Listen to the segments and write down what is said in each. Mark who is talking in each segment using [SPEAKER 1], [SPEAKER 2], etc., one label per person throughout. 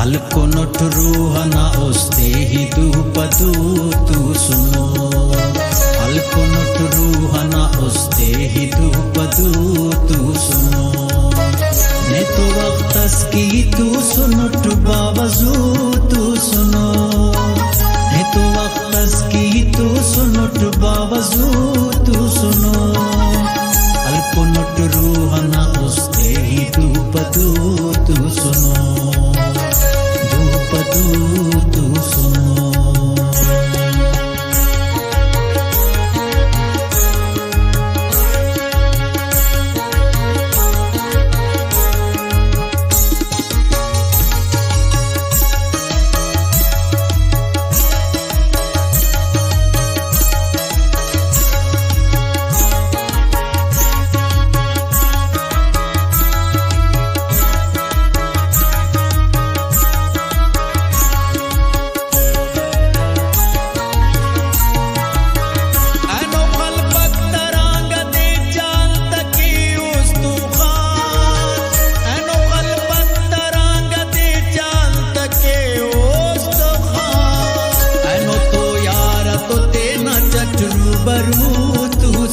[SPEAKER 1] अलकोनट रूहना ओस्ते ही धूपदू तू सुनो अलकोनट रूहना ओस्ते ही धूपदू तू सुनो ने तो वक्तस की तू सुनट बावजू तू सुनो ने तो वक्तस की तू सुनट बावजू तू सुनो अलकोनट रूहना ओस्ते ही धूपदू तू सुनो तू सुनो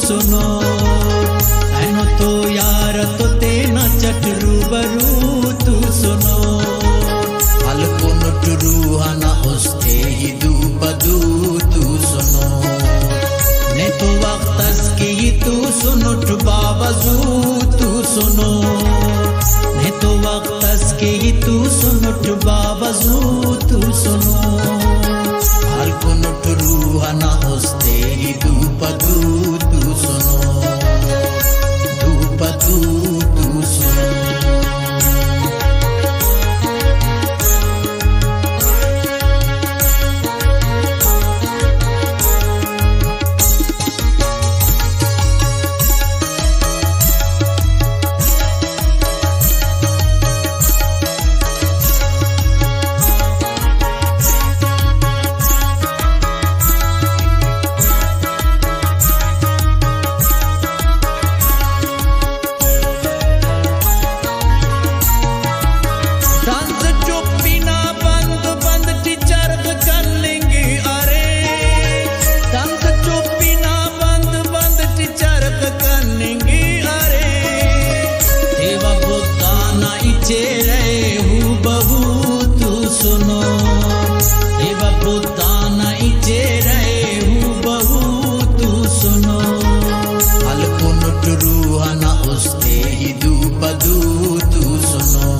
[SPEAKER 1] सुनो ऐनो तो यार तो तेना चटरू बरू तू सुनो अलकोनट रूहना ओस्ते ही धूपदू तू सुनो ने तो वक्तस की तू सुनट बावजू तू सुनो ने तो वक्तस की तू सुनट बावजू तू सुनो अलकोनट रूहना ओस्ते ही धूपदू तू सुनो धूपदू तू सुनो सुनो एवा बुद्धाना इचे रहे हूँ बहू तू सुनो अलकोनट रूहना ओस्ते ही धूपदू तू सुनो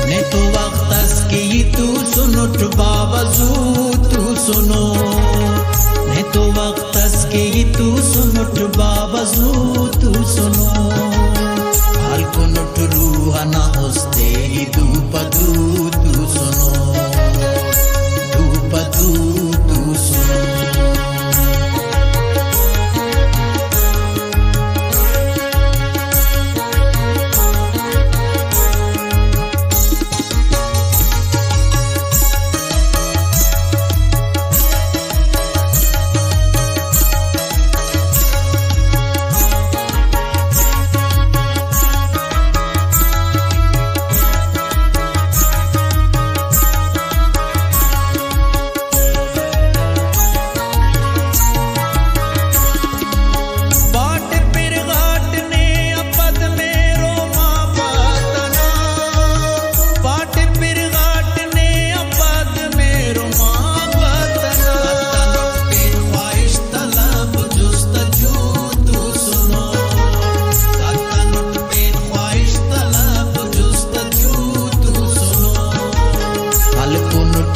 [SPEAKER 1] ने तो वक्तस की तू सुनट बावजू तू सुनो ने तो वक्तस की तू सुनट बावजू तू सुनो अलकोनट रूहना ओस्ते ही धूपदू तू सुनो धूपदू तू सुनो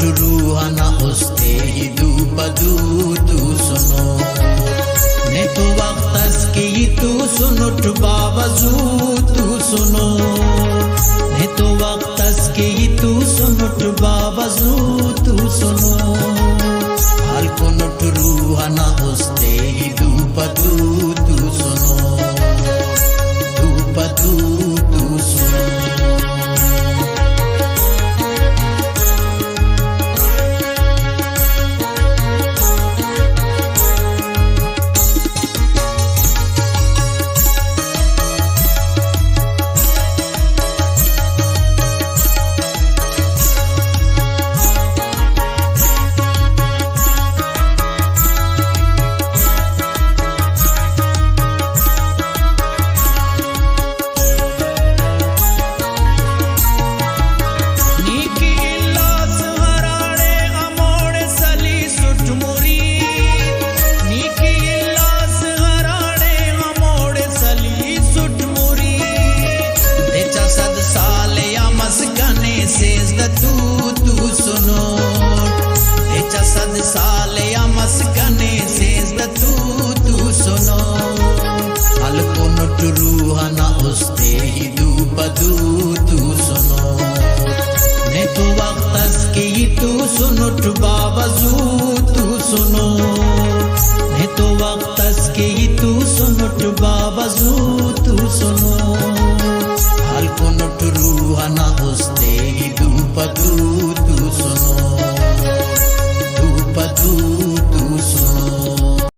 [SPEAKER 1] रूहना ओस्ते ही धूपदू तू सुनो ने तो वक्तस की तू सुनट बावजू तू सुनो ने तो वक्तस की तू सुनट बावजू तू सुनो अलकोनट रूहना ओस्ते ही धूपदू तू सुनो धूपदू तू सुनो तू सुनुट बावजू तू सुनो ने तो वक्त की तू सुनुट बावजू तू सुनो हाल को नुट रूहाना होस्ते ही